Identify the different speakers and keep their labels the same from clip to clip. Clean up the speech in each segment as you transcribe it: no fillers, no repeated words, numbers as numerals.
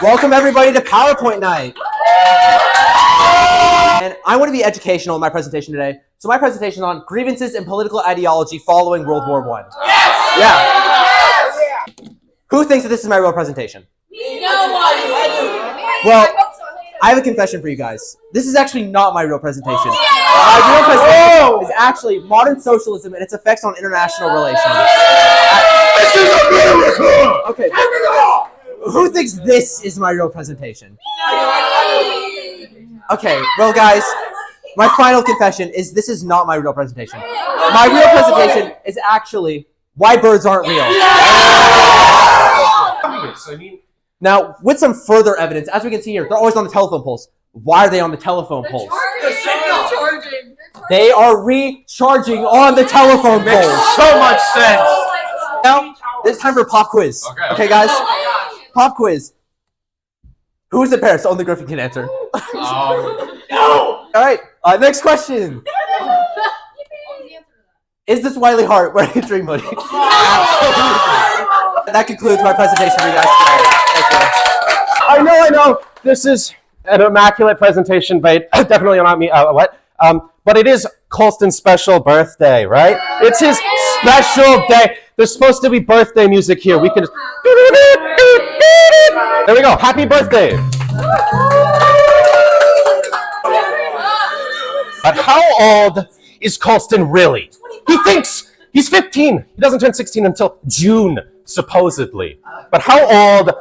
Speaker 1: Welcome everybody to PowerPoint night. And I want to be educational in my presentation today. So my presentation is on grievances and political ideology following World War I. Yes! Yeah. Yes! Who thinks that this is my real presentation?
Speaker 2: No one.
Speaker 1: Well, I have a confession for you guys. This is actually not my real presentation. My real presentation is actually modern socialism and its effects on international relations.
Speaker 3: This is America!
Speaker 1: Okay. Who thinks this is my real presentation? Okay, well guys, my final confession is this is not my real presentation. My real presentation is actually why birds aren't real. Now, with some further evidence, as we can see here, they're always on the telephone poles. Why are they on the telephone poles? They are recharging on the telephone poles.
Speaker 3: Makes so much sense.
Speaker 1: Now, it's time for a pop quiz. Okay, guys? Pop quiz. Who is the parents? Only Griffin can answer.
Speaker 3: No!
Speaker 1: All right, next question. Is this Wiley Hart wearing a dream hoodie? That concludes my presentation for you guys today. Thank you.
Speaker 4: I know. This is an immaculate presentation, but definitely not me. But it is Colston's special birthday, right? It's his special day. There's supposed to be birthday music here. We could. There we go. Happy birthday. But how old is Colston really? He thinks he's 15. He doesn't turn 16 until June, supposedly. But how old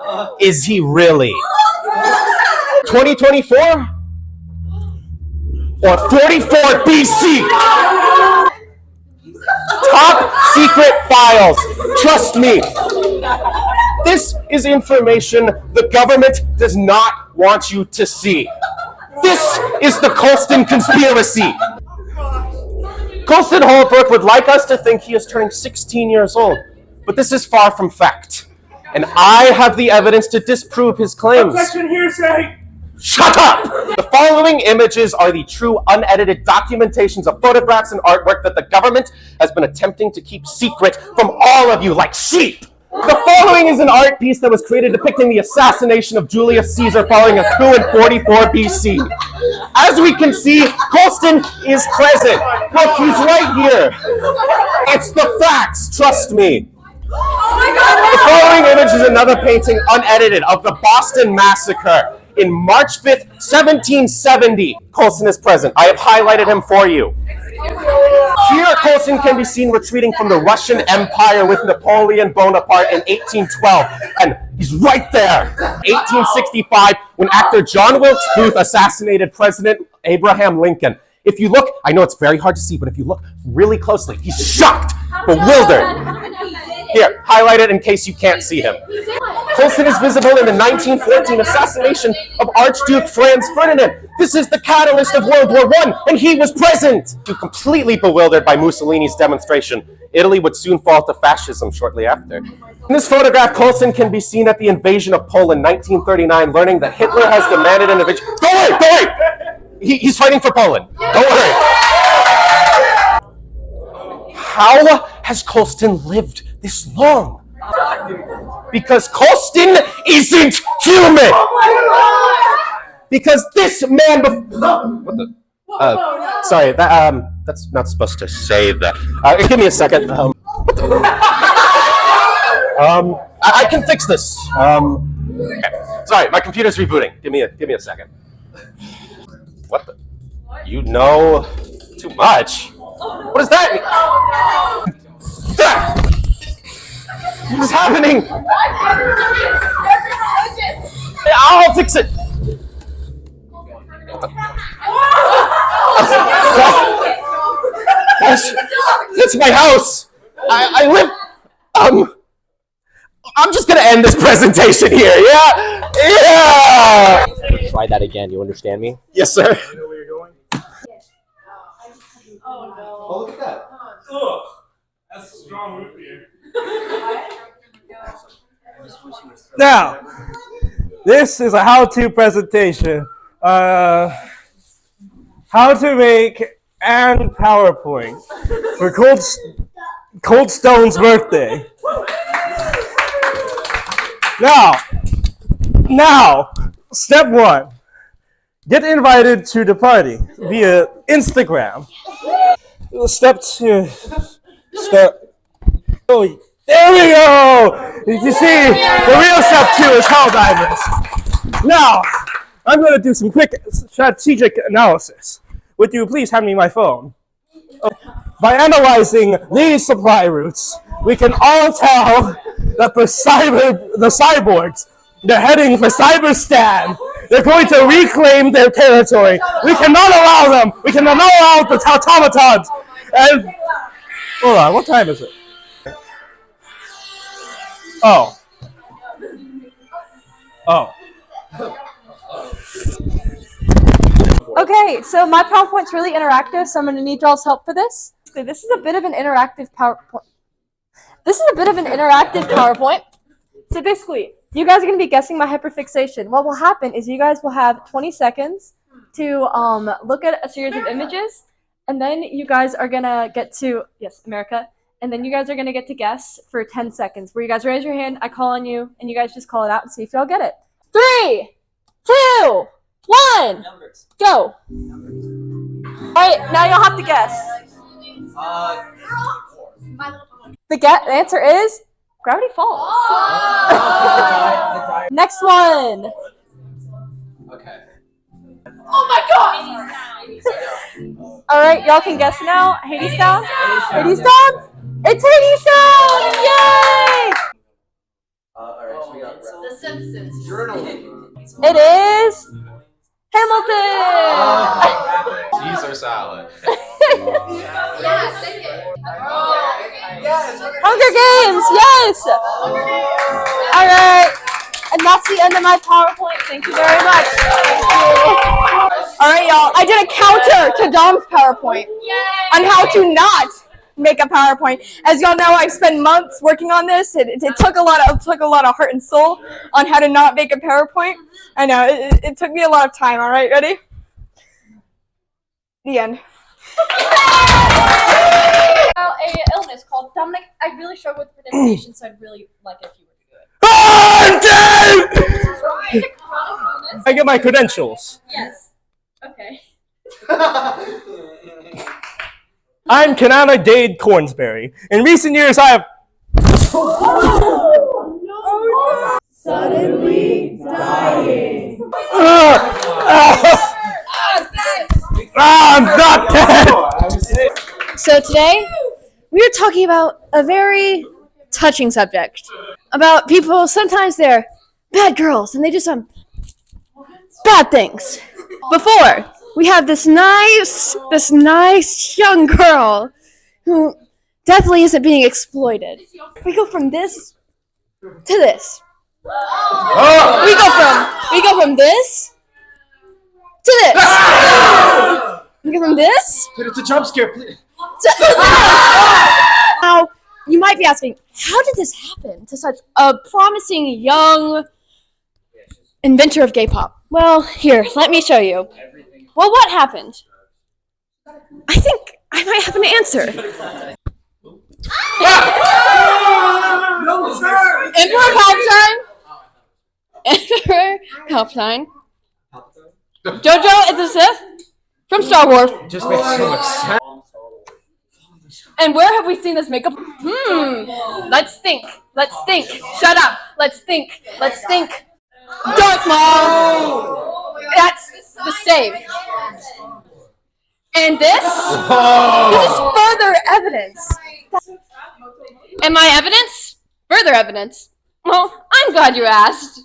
Speaker 4: is he really? 2024? Or 44 BC? Top secret files. Trust me. This is information the government does not want you to see. This is the Colston conspiracy. Colston Holbrook would like us to think he is turning 16 years old, but this is far from fact. And I have the evidence to disprove his claims.
Speaker 3: Objection, hearsay!
Speaker 4: Shut up! The following images are the true unedited documentations of photographs and artwork that the government has been attempting to keep secret from all of you like sheep. The following is an art piece that was created depicting the assassination of Julius Caesar following a coup in 44 BC. As we can see, Colston is present. Look, he's right here. It's the facts, trust me. The following image is another painting, unedited, of the Boston Massacre in March 5th, 1770. Colston is present. I have highlighted him for you. Here, Colston can be seen retreating from the Russian Empire with Napoleon Bonaparte in 1812. And he's right there. 1865, when actor John Wilkes Booth assassinated President Abraham Lincoln. If you look, I know it's very hard to see, but if you look really closely, he's shocked, bewildered. Here, highlight it in case you can't see him. Colston is visible in the 1914 assassination of Archduke Franz Ferdinand. This is the catalyst of World War I, and he was present. Completely bewildered by Mussolini's demonstration, Italy would soon fall to fascism shortly after. In this photograph, Colston can be seen at the invasion of Poland, 1939, learning that Hitler has demanded an invasion. Don't worry! He's fighting for Poland. Don't worry. How has Colston lived this long? Because Colston isn't human! Because this man what the? Sorry, that's not supposed to say that. Give me a second. I can fix this. Okay. Sorry, my computer's rebooting. Give me a second. What the? You know too much. What does that mean? What is happening? I'll fix it. That's my house. I live. I'm just gonna end this presentation here. Yeah.
Speaker 1: Try that again. You understand me?
Speaker 4: Yes, sir.
Speaker 3: You know where you're going?
Speaker 2: Oh no.
Speaker 1: Oh, look at that.
Speaker 3: Ugh. That's strong root beer.
Speaker 5: Now, this is a how-to presentation. How to make anPowerpoint for COLSTON's birthday. Now, Now, step 1. Get invited to the party via Instagram. Step 2. Oh, there we go! You see, the real step 2 is hell divers. Now, I'm going to do some quick strategic analysis. Would you please hand me my phone? By analyzing these supply routes, we can all tell that the cyborgs, they're heading for Cyberstan. They're going to reclaim their territory. We cannot allow them. We cannot allow the automatons. And hold on, what time is it? Oh.
Speaker 2: Okay, so my PowerPoint's really interactive, so I'm going to need y'all's help for this. This is a bit of an interactive PowerPoint. So basically, you guys are going to be guessing my hyperfixation. What will happen is you guys will have 20 seconds to look at a series of images, and then you guys are going to get to, yes, America, and then you guys are going to get to guess for 10 seconds, where you guys raise your hand, I call on you, and you guys just call it out and see if y'all get it. 3, 2, 1, go. All right, now you'll have to guess. The answer is Gravity Falls. Next one.
Speaker 1: Okay.
Speaker 2: Oh my god! All right, y'all can guess now. Hades Town? Hades Town? It's Hades Town! Yay!
Speaker 1: Alright, so we got
Speaker 6: The Simpsons.
Speaker 2: It is Hamilton!
Speaker 7: Caesar salad.
Speaker 6: Yeah, say it.
Speaker 2: Hunger Games, yes! All right, and that's the end of my PowerPoint. Thank you very much. Thank you. All right, y'all. I did a counter to Dom's PowerPoint on how to not make a PowerPoint. As y'all know, I've spent months working on this. It took a lot of heart and soul on how to not make a PowerPoint. I know it took me a lot of time. All right, ready? The end. A illness called Dominic. I really struggle with pronunciation, so I'd really like it if you were to do it.
Speaker 5: I get my credentials.
Speaker 2: Yes. Okay.
Speaker 5: I'm Kanana Dade Cornsberry. In recent years, I have
Speaker 8: Suddenly dying.
Speaker 5: I'm not dead.
Speaker 8: So today, we are talking about a very touching subject. About people, sometimes they're bad girls and they do some bad things. Before, we have this nice young girl who definitely isn't being exploited. We go from this to this. We go from this to this. We go from this.
Speaker 7: Dude, it's a jump scare, please.
Speaker 8: Now, you might be asking, how did this happen to such a promising young inventor of gay pop? Well, here, let me show you. Well, what happened? I think I might have an answer. Emperor Palpatine. JOJO is a Sith from Star Wars.
Speaker 7: Just makes so much sense.
Speaker 8: And where have we seen this makeup? Let's think. Shut up. Let's think. Darth Maul. That's the same. And this is further evidence. And my evidence? Further evidence. Well, I'm glad you asked.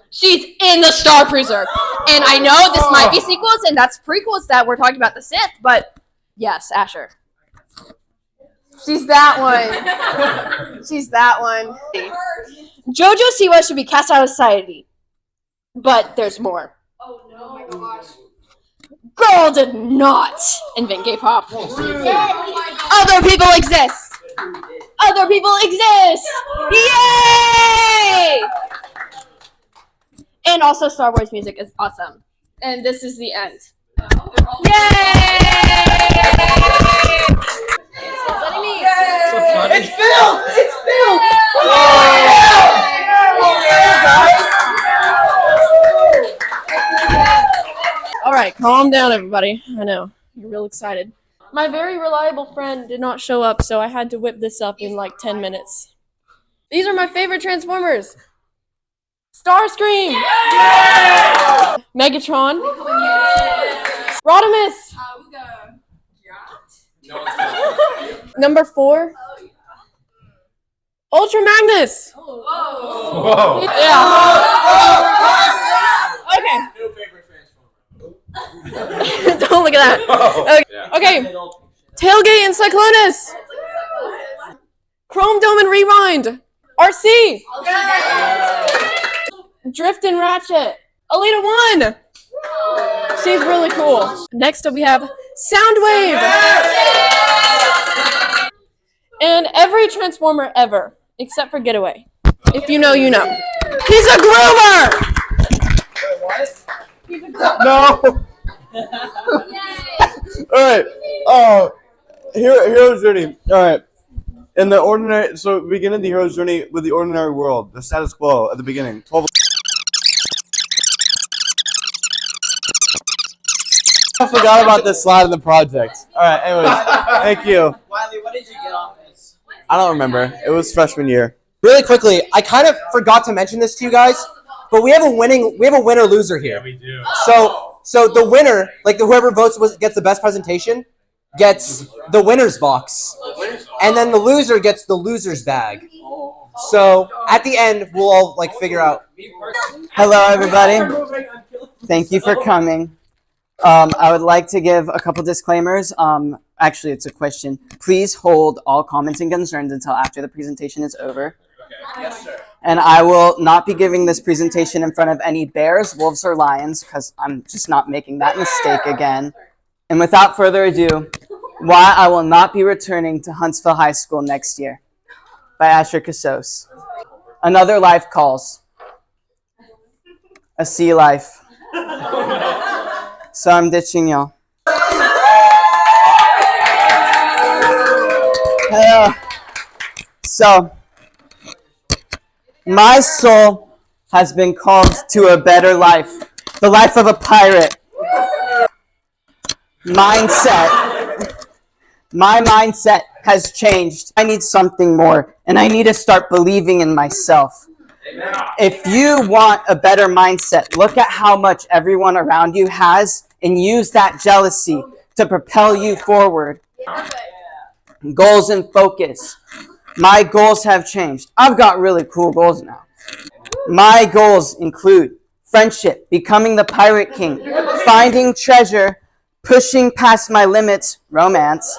Speaker 8: She's in the Star Cruiser. And I know this might be sequels and that's prequels that we're talking about the Sith, but yes, Asher. She's that one. JOJO SIWA should be cast out of society. But there's more.
Speaker 6: Oh no, oh my gosh.
Speaker 8: Girl did not invent gay pop. Other people exist. Yay! And also Star Wars music is awesome. And this is the end. Yay!
Speaker 1: It's filled!
Speaker 2: Calm down, everybody. I know. You're real excited. My very reliable friend did not show up, so I had to whip this up in like 10 minutes. These are my favorite Transformers. Starscream! Yeah! Megatron. Yeah! Rodimus! Number 4. Ultra Magnus!
Speaker 7: Whoa.
Speaker 2: Yeah. Okay. Don't look at that. Okay. Tailgate and Cyclonus. Chrome Dome and Rewind. RC. Drift and Ratchet. Alita 1. She's really cool. Next up we have Soundwave. And every Transformer ever, except for Getaway. If you know, you know. He's a groomer!
Speaker 5: No. All right. Hero's journey. All right. In the ordinary, so beginning the hero's journey with the ordinary world, the status quo at the beginning. 12. I forgot about this slide in the project. All right. Anyways, thank you.
Speaker 1: Wiley, what did you get on this?
Speaker 5: I don't remember. It was freshman year.
Speaker 1: Really quickly, I kind of forgot to mention this to you guys, but we have a winner loser here.
Speaker 3: Yeah, we do.
Speaker 1: So the winner, like whoever votes gets the best presentation, gets the winner's box, and then the loser gets the loser's bag. So at the end, we'll all like figure out.
Speaker 9: Hello, everybody. Thank you for coming. I would like to give a couple disclaimers. Actually, it's a question. Please hold all comments and concerns until after the presentation is over.
Speaker 7: Okay. Yes, sir.
Speaker 9: And I will not be giving this presentation in front of any bears, wolves, or lions, because I'm just not making that mistake again. And without further ado, why I will not be returning to Huntsville High School next year, by Asher Kassos. Another life calls. A sea life. So I'm ditching y'all. Hello. So, my soul has been called to a better life. The life of a pirate. My mindset has changed. I need something more, and I need to start believing in myself. If you want a better mindset, look at how much everyone around you has and use that jealousy to propel you forward. Goals and focus. My goals have changed. I've got really cool goals now. My goals include friendship, becoming the pirate king, finding treasure, pushing past my limits, romance,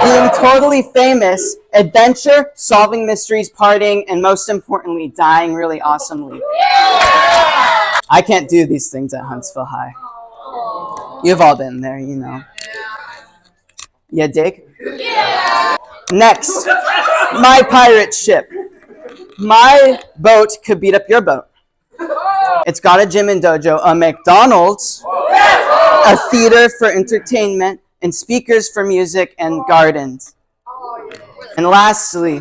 Speaker 9: being totally famous, adventure, solving mysteries, partying, and most importantly, dying really awesomely. I can't do these things at Huntsville High. You've all been there, you know. You dig? Yeah. Next, my pirate ship. My boat could beat up your boat. It's got a gym and dojo, a McDonald's, a theater for entertainment, and speakers for music and gardens. And lastly,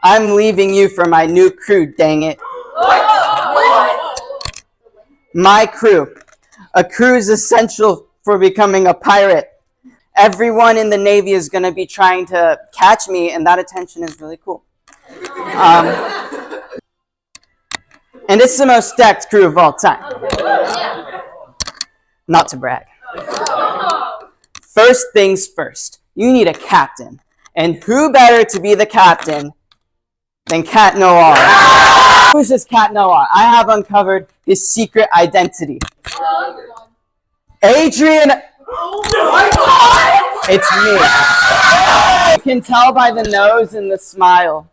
Speaker 9: I'm leaving you for my new crew, dang it. My crew. A crew is essential for becoming a pirate. Everyone in the Navy is going to be trying to catch me, and that attention is really cool. And it's the most stacked crew of all time. Not to brag. First things first, you need a captain. And who better to be the captain than Cat Noir? Who's this Cat Noir? I have uncovered his secret identity. Adrian! It's me. You can tell by the nose and the smile.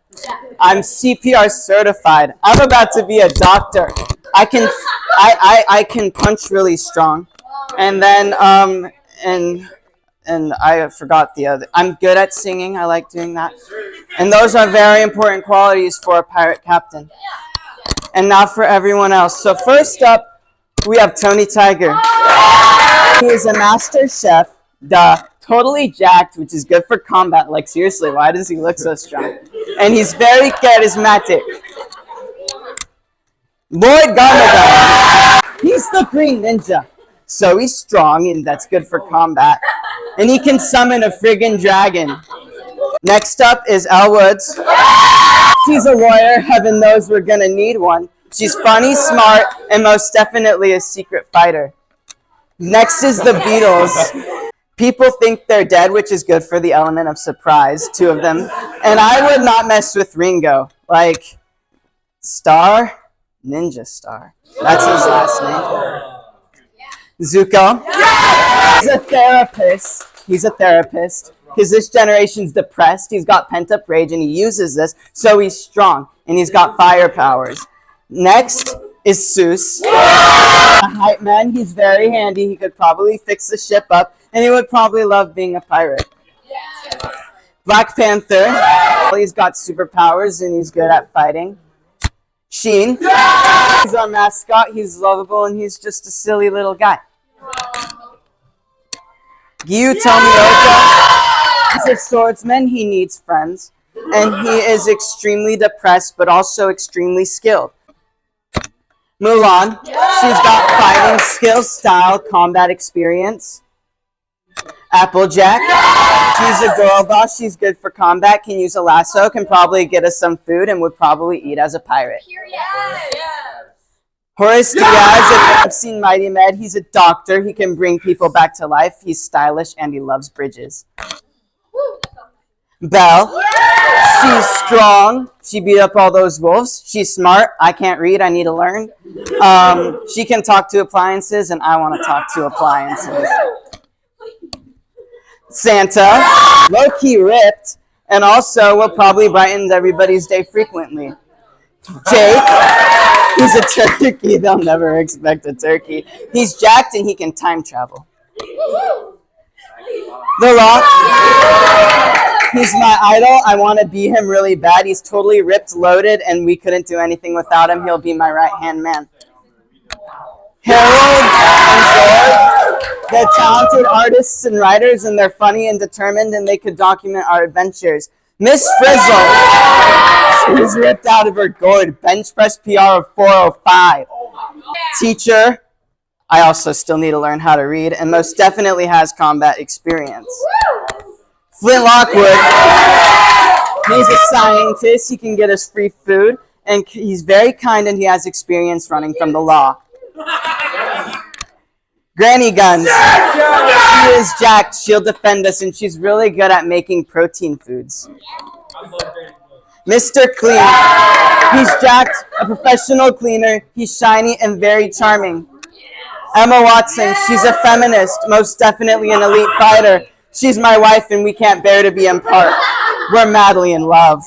Speaker 9: I'm CPR certified. I'm about to be a doctor. I can punch really strong. And then and I forgot the other. I'm good at singing. I like doing that. And those are very important qualities for a pirate captain. And now for everyone else. So first up, we have Tony Tiger. He is a master chef, totally jacked, which is good for combat. Like, seriously, why does he look so strong? And he's very charismatic. Lloyd Garmadon. He's is the Green Ninja. So he's strong, and that's good for combat. And he can summon a friggin' dragon. Next up is Elle Woods. She's a lawyer. Heaven knows we're gonna need one. She's funny, smart, and most definitely a secret fighter. Next is the Beatles. People think they're dead, which is good for the element of surprise, 2 of them. And I would not mess with Ringo. Like, Star? Ninja Star. That's his last name. Zuko. He's a therapist. He's a therapist. Because this generation's depressed. He's got pent-up rage, and he uses this, so he's strong. And he's got fire powers. Next is Seuss. A hype man. He's very handy. He could probably fix the ship up, and he would probably love being a pirate. Black Panther. He's got superpowers, and he's good at fighting. Sheen. He's our mascot. He's lovable, and he's just a silly little guy. Gyu Tomioka. He's a swordsman. He needs friends. And he is extremely depressed, but also extremely skilled. Mulan. She's got fighting skills, style, combat experience. Applejack. She's a girl boss. She's good for combat, can use a lasso, can probably get us some food, and would probably eat as a pirate. Horace Diaz, if you've seen Mighty Med, he's a doctor. He can bring people back to life. He's stylish, and he loves bridges. Belle. She's strong. She beat up all those wolves. She's smart. I can't read. I need to learn. She can talk to appliances, and I want to talk to appliances. Santa. Low-key ripped, and also will probably brighten everybody's day frequently. Jake. He's a turkey. They'll never expect a turkey. He's jacked, and he can time travel. The Rock. He's my idol. I want to be him really bad. He's totally ripped, loaded, and we couldn't do anything without him. He'll be my right-hand man. Harold and George. They're talented artists and writers, and they're funny and determined, and they could document our adventures. Miss Frizzle. She's ripped out of her gourd. Bench press PR of 405. Teacher. I also still need to learn how to read, and most definitely has combat experience. Flint Lockwood. He's a scientist. He can get us free food, and he's very kind, and he has experience running from the law. Granny Guns. She is jacked. She'll defend us, and she's really good at making protein foods. Mr. Clean. He's jacked, a professional cleaner. He's shiny and very charming. Emma Watson. She's a feminist, most definitely an elite fighter. She's my wife, and we can't bear to be apart. We're madly in love.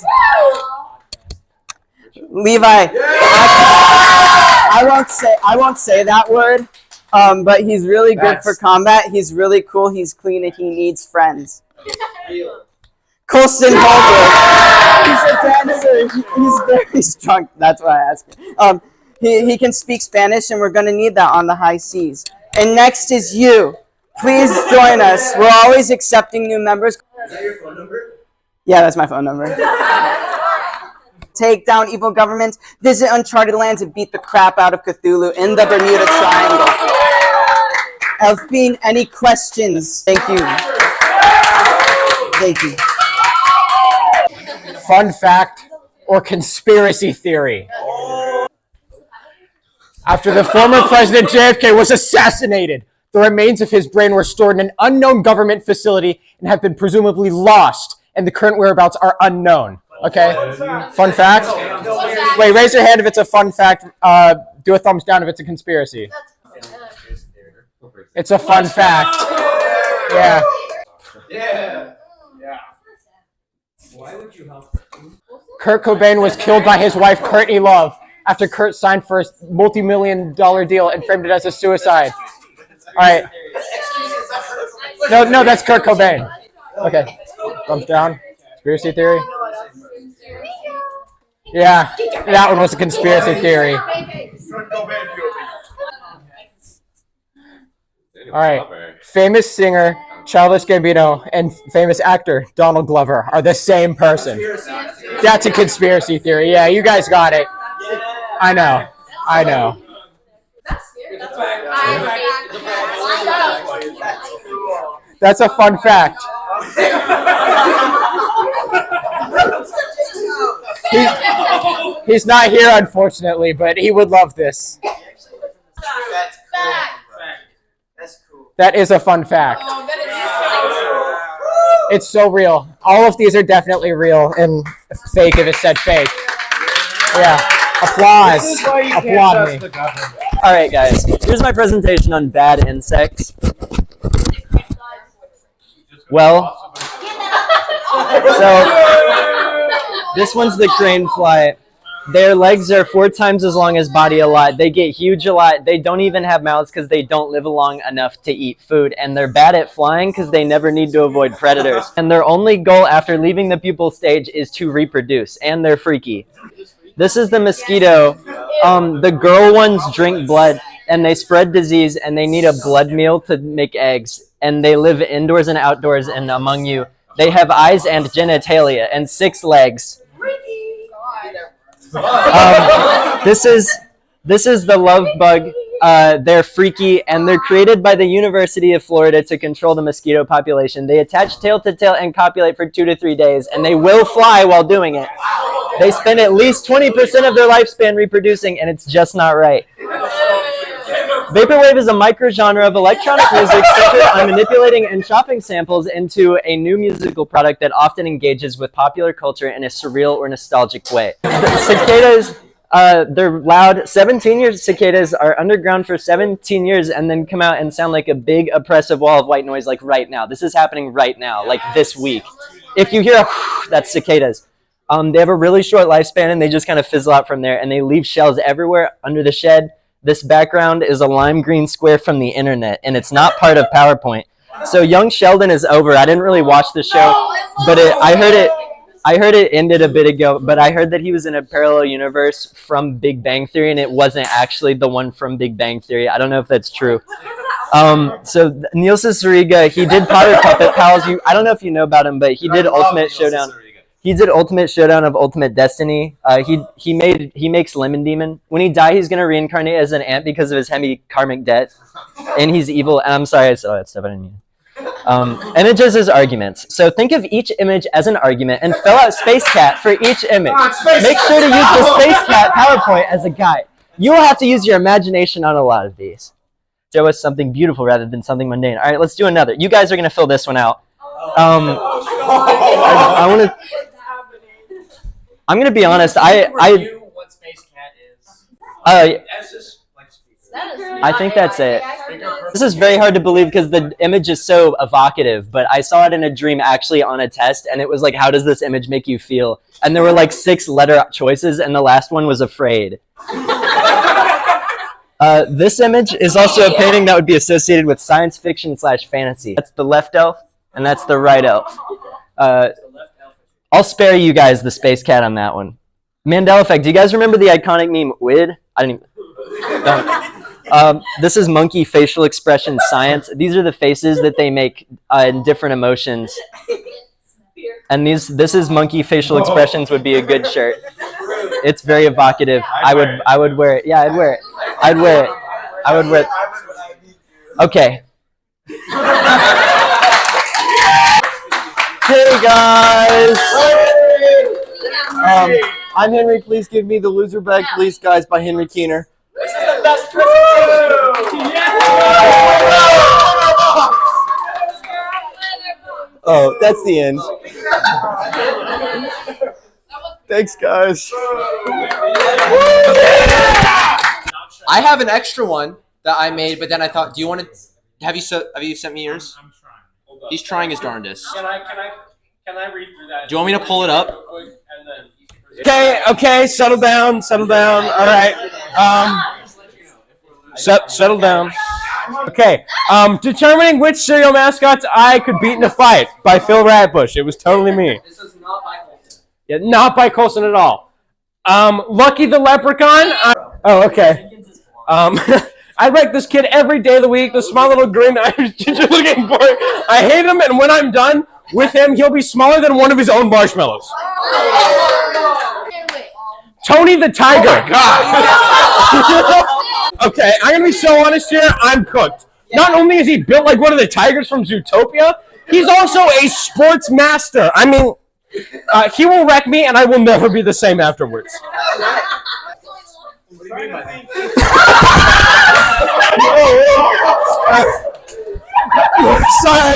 Speaker 9: Levi. I won't say that word. But he's really good for combat. He's really cool. He's clean, and he needs friends. Colston Holder. He's a dancer. He's very strong. That's why I asked him. He can speak Spanish, and we're going to need that on the high seas. And next is you. Please join us. We're always accepting new members.
Speaker 7: Is that your phone number?
Speaker 9: Yeah, that's my phone number. Take down evil governments, visit uncharted lands, and beat the crap out of Cthulhu in the Bermuda Triangle. Elfine, any questions? Thank you. Thank you.
Speaker 10: Fun fact or conspiracy theory. After the former President JFK was assassinated, the remains of his brain were stored in an unknown government facility and have been presumably lost, and the current whereabouts are unknown. Okay? Fun fact? Wait, raise your hand if it's a fun fact. Do a thumbs down if it's a conspiracy. It's a fun fact. Yeah.
Speaker 7: Yeah.
Speaker 3: Why would you help?
Speaker 10: Kurt Cobain was killed by his wife, Courtney Love, after Kurt signed for a multi-million-dollar deal and framed it as a suicide. All right. No, that's Kurt Cobain. Okay. Thumbs down. Conspiracy theory. Yeah, that one was a conspiracy theory. All right. Famous singer Childish Gambino and famous actor Donald Glover are the same person. That's a conspiracy theory. Yeah, you guys got it. I know. That's a fun fact. He's not here, unfortunately, but he would love this.
Speaker 7: That's cool.
Speaker 10: That is a fun fact. It's so real. All of these are definitely real and fake if it said fake. Yeah. Applause. Applaud me.
Speaker 11: All right, guys. Here's my presentation on bad insects. Well, so this one's the crane fly. Their legs are 4 times as long as body a lot. They get huge a lot. They don't even have mouths because they don't live long enough to eat food. And they're bad at flying because they never need to avoid predators. And their only goal after leaving the pupal stage is to reproduce. And they're freaky. This is the mosquito. The girl ones drink blood and they spread disease and they need a blood meal to make eggs. And they live indoors and outdoors and among you. They have eyes and genitalia and 6 legs. This is the love bug. They're freaky and they're created by the University of Florida to control the mosquito population. They attach tail to tail and copulate for 2 to 3 days, and they will fly while doing it. They spend at least 20% of their lifespan reproducing, and it's just not right. Vaporwave is a microgenre of electronic music centered on manipulating and chopping samples into a new musical product that often engages with popular culture in a surreal or nostalgic way. Cicadas, they're loud. 17 years cicadas are underground for 17 years and then come out and sound like a big oppressive wall of white noise like right now. This is happening right now, like this week. If you hear a that's cicadas. They have a really short lifespan and they just kind of fizzle out from there and they leave shells everywhere under the shed. This background is a lime green square from the internet, and it's not part of PowerPoint. So Young Sheldon is over. I didn't really watch the show, but I heard it ended a bit ago, but I heard that he was in a parallel universe from Big Bang Theory, and it wasn't actually the one from Big Bang Theory. I don't know if that's true. So Neil Cicerega, he did Potter Puppet Pals. I don't know if you know about him, but he did Ultimate Showdown. He did Ultimate Showdown of Ultimate Destiny. He makes Lemon Demon. When he dies, he's gonna reincarnate as an ant because of his heavy karmic debt, and he's evil. And I'm sorry I said all that stuff. I didn't mean. Images as arguments. So think of each image as an argument and fill out Space Cat for each image. Make sure to use the Space Cat PowerPoint as a guide. You will have to use your imagination on a lot of these. Show us something beautiful rather than something mundane. All right, let's do another. You guys are gonna fill this one out. I want to. I'm gonna be honest. I think that's it. This is very hard to believe because the image is so evocative, but I saw it in a dream actually on a test, and it was like, how does this image make you feel? And there were like 6 letter choices, and the last one was afraid. This image is also a painting that would be associated with science fiction / fantasy. That's the left elf, and that's the right elf. I'll spare you guys the Space Cat on that one. Mandela Effect. Do you guys remember the iconic meme WID? I didn't even... this is monkey facial expression science. These are the faces that they make in different emotions. And this is monkey facial expressions would be a good shirt. It's very evocative. I would wear it. Yeah, I'd wear it. I'd wear it. I would wear it. Okay. Hey guys! I'm Henry. Please give me the Loser Bag Police Guys by Henry Keener.
Speaker 7: This is the best presentation.
Speaker 11: Oh, that's the end. Thanks, guys.
Speaker 1: I have an extra one that I made, but then I thought, do you want to? Have you sent me yours?
Speaker 3: I'm trying.
Speaker 1: He's trying his darndest.
Speaker 3: Can I read through that?
Speaker 1: Do you want me to pull it up?
Speaker 5: Okay, settle down. All right. Settle down. Okay. Determining which cereal mascots I could beat in a fight by Phil Ratbush. It was totally me.
Speaker 7: This is not by COLSTON.
Speaker 5: Yeah, not by COLSTON at all. Lucky the Leprechaun. Oh, okay. I wreck this kid every day of the week. The small little green Irish ginger looking boy. I hate him, and when I'm done with him, he'll be smaller than one of his own marshmallows. Tony the Tiger.
Speaker 7: Oh
Speaker 5: Okay.
Speaker 10: Okay, I'm gonna be so honest here. I'm cooked. Not only is he built like one of the tigers from Zootopia, he's also a sports master. I mean, he will wreck me, and I will never be the same afterwards.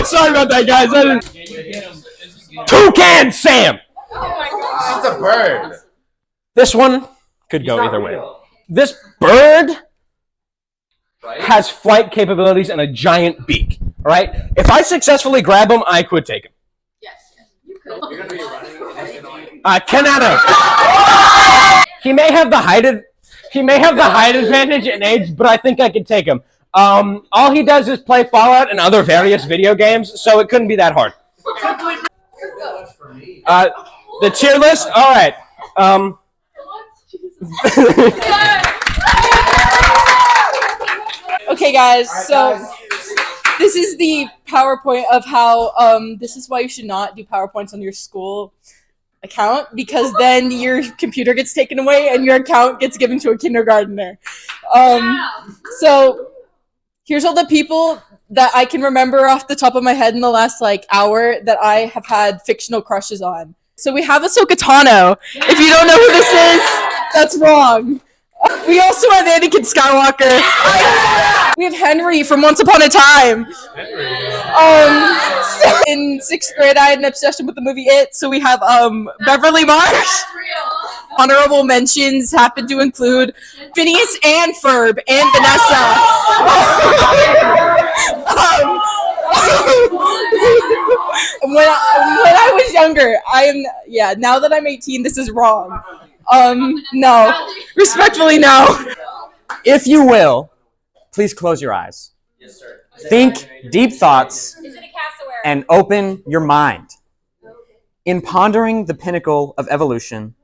Speaker 10: Sorry about that, guys. Toucan Sam.
Speaker 4: This is a bird.
Speaker 10: This one could go either way. This bird has flight capabilities and a giant beak. All right. If I successfully grab him, I could take him.
Speaker 6: You're gonna be running
Speaker 10: Canada. He may have the height advantage in age, but I think I could take him. All he does is play Fallout and other various video games, so it couldn't be that hard. The tier list. All right.
Speaker 12: Okay, guys. So this is the PowerPoint of how. This is why you should not do PowerPoints on your school account, because then your computer gets taken away and your account gets given to a kindergartner. So here's all the people that I can remember off the top of my head in the last hour that I have had fictional crushes on. So we have Ahsoka Tano. If you don't know who this is, that's wrong. We also have Anakin Skywalker. We have Henry from Once Upon a Time. In 6th grade, I had an obsession with the movie It, so we have Beverly Marsh. Honorable mentions happen to include Phineas and Ferb and Vanessa. When I was younger, now that I'm 18, this is wrong. No. Respectfully, no.
Speaker 1: If you will, please close your eyes.
Speaker 7: Yes, sir.
Speaker 1: Think deep thoughts and open your mind. In pondering the pinnacle of evolution,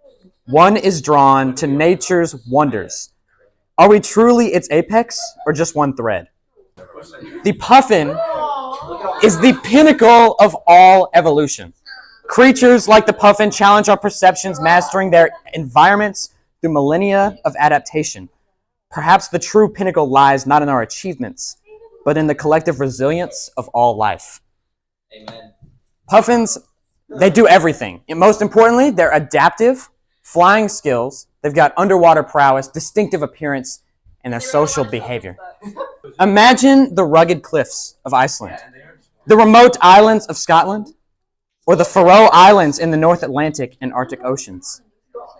Speaker 1: one is drawn to nature's wonders. Are we truly its apex or just one thread? The puffin is the pinnacle of all evolution. Creatures like the puffin challenge our perceptions, mastering their environments through millennia of adaptation. Perhaps the true pinnacle lies not in our achievements, but in the collective resilience of all life.
Speaker 7: Amen.
Speaker 1: Puffins, they do everything. And most importantly, they're adaptive, flying skills, they've got underwater prowess, distinctive appearance, and their social behavior. Imagine the rugged cliffs of Iceland, the remote islands of Scotland, or the Faroe Islands in the North Atlantic and Arctic Oceans.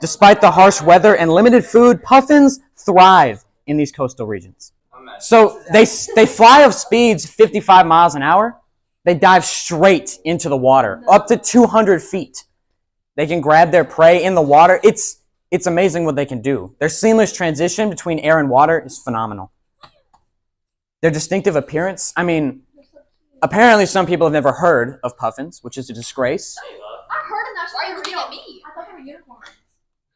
Speaker 1: Despite the harsh weather and limited food, puffins thrive in these coastal regions. So they fly of speeds 55 miles an hour. They dive straight into the water, up to 200 feet. They can grab their prey in the water. It's amazing what they can do. Their seamless transition between air and water is phenomenal. Their distinctive appearance, apparently some people have never heard of puffins, which is a disgrace.
Speaker 6: I heard of that. Why are you looking at me? I thought they were unicorns.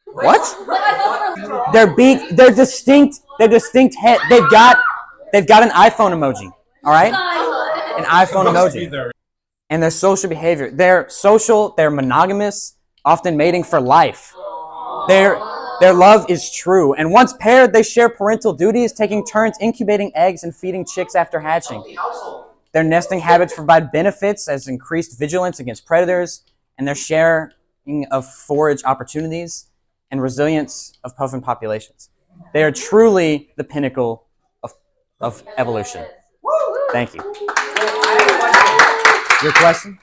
Speaker 1: What?
Speaker 6: What?
Speaker 1: Their beak, their distinct head. They've got an iPhone emoji. All right? An iPhone emoji. And their social behavior. They're social, they're monogamous, often mating for life. Their love is true. And once paired, they share parental duties, taking turns incubating eggs and feeding chicks after hatching. Their nesting habits provide benefits as increased vigilance against predators, and their sharing of forage opportunities and resilience of puffin populations. They are truly the pinnacle of evolution. Thank you. Your question?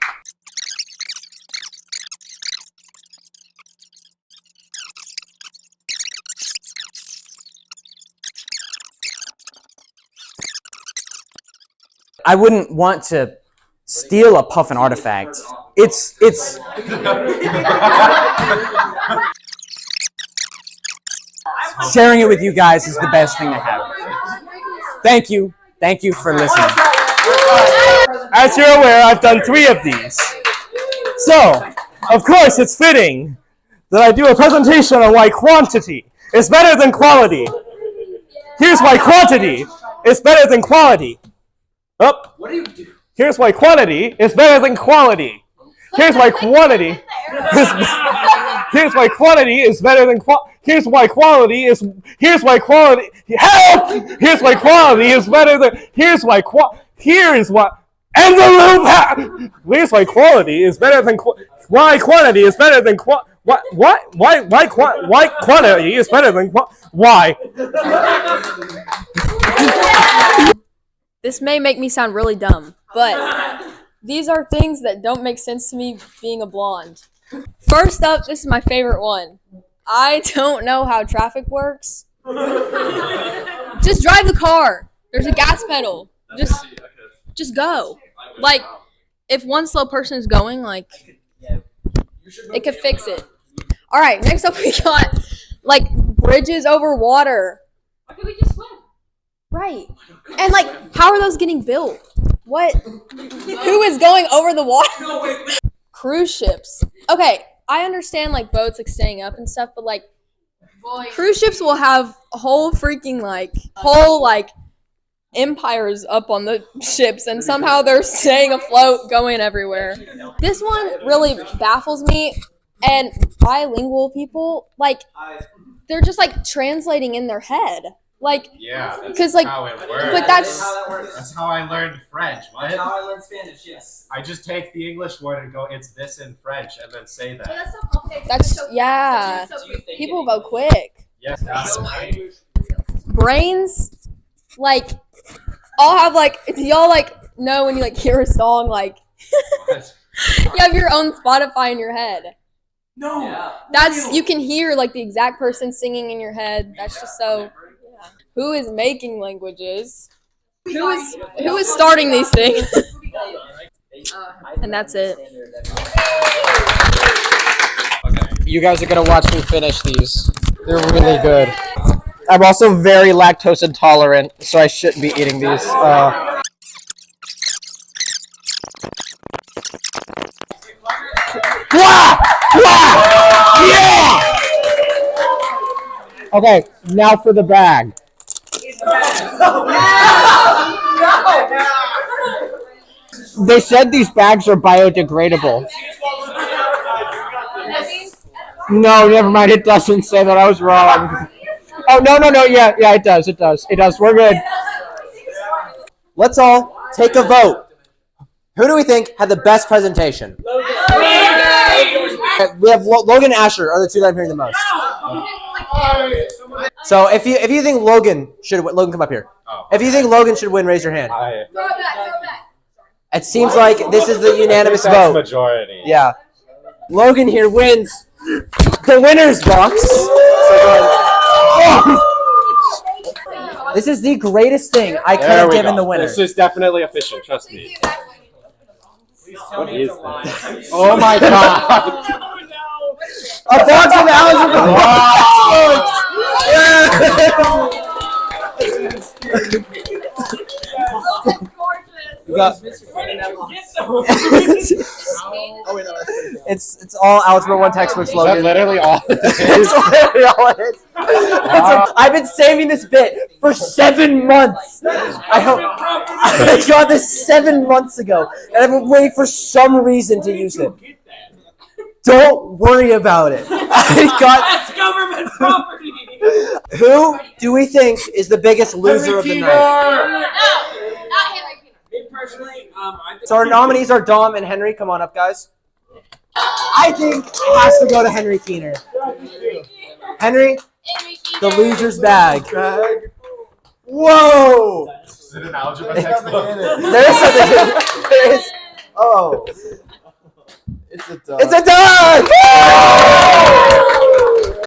Speaker 1: I wouldn't want to steal a puffin artifact. It's sharing it with you guys is the best thing to have. Thank you. Thank you for listening.
Speaker 5: As you're aware, I've done 3 of these. So, of course, it's fitting that I do a presentation on why quantity is better than quality. Here's why quantity is better than quality. Oh,
Speaker 7: What do you do?
Speaker 5: here's why quantity is better than quality. Here's why quantity is better than Here's why quality is better than here's why quality is better than here's why quantity is better than why quantity is better than why.
Speaker 2: This may make me sound really dumb, but these are things that don't make sense to me being a blonde. First up, this is my favorite one. I don't know how traffic works. Just drive the car. There's a gas pedal. Just go. Like, if one slow person is going, like, it could fix it. All right, next up we got, like, bridges over water.
Speaker 6: Why can't we just swim?
Speaker 2: Right. And, like, how are those getting built? What? Who is going over the water? Cruise ships. Okay, I understand, like, boats, like, staying up and stuff, but, like, cruise ships will have whole freaking, like, empires up on the ships, and somehow they're staying afloat, going everywhere. This one really baffles me, and bilingual people, like, they're just, like, translating in their head. Like,
Speaker 4: yeah,
Speaker 2: because, like,
Speaker 4: how it works.
Speaker 2: but that's
Speaker 4: how I learned French.
Speaker 7: That's how I learned Spanish, yes.
Speaker 4: I just take the English word and go, it's this in French, and then say that.
Speaker 6: But that's so complicated.
Speaker 2: That's
Speaker 6: so
Speaker 2: yeah.
Speaker 6: so quick.
Speaker 2: People go quick.
Speaker 4: Yes,
Speaker 2: Brains, like, I'll have, like, do y'all, like, know when you, like, hear a song, like, you have your own Spotify in your head.
Speaker 7: No. Yeah.
Speaker 2: That's, you can hear, like, the exact person singing in your head. That's just so, yeah. Who is making languages? Who is starting these things? And that's it.
Speaker 10: You guys are gonna watch me finish these. They're really good. I'm also very lactose intolerant, so I shouldn't be eating these. Yeah! Okay, now for the bag. They said these bags are biodegradable. No, never mind. It doesn't say that. I was wrong. Oh, no. Yeah, it does. It does. We're good.
Speaker 1: Let's all take a vote. Who do we think had the best presentation? We have Logan and Asher are the two that I'm hearing the most. So if you think Logan should win, Logan, come up here. If you think Logan should win, raise your hand.
Speaker 6: Throw it back.
Speaker 1: It seems like this is the unanimous vote.
Speaker 4: Majority.
Speaker 1: Yeah. Logan here wins the winner's box. This is the greatest thing I could have given the winner.
Speaker 4: This is definitely official, trust me. What is this?
Speaker 1: Oh my god. A box of algebra. It's all Algebra 1 textbooks, Logan.
Speaker 4: Is that literally all?
Speaker 1: It's literally all it is. I've been saving this bit for 7 months. I got this 7 months ago, and I've been waiting for some reason to use it. Don't worry about it.
Speaker 7: That's government property.
Speaker 1: Who do we think is the biggest loser of the night?
Speaker 7: Me personally,
Speaker 1: So our nominees are Dom and Henry. Come on up, guys. I think it has to go to Henry Keener. Henry, the loser's bag. Whoa!
Speaker 4: Is it an algebra textbook?
Speaker 1: There is something. There is. Oh.
Speaker 9: It's a dog.
Speaker 1: It's a dog!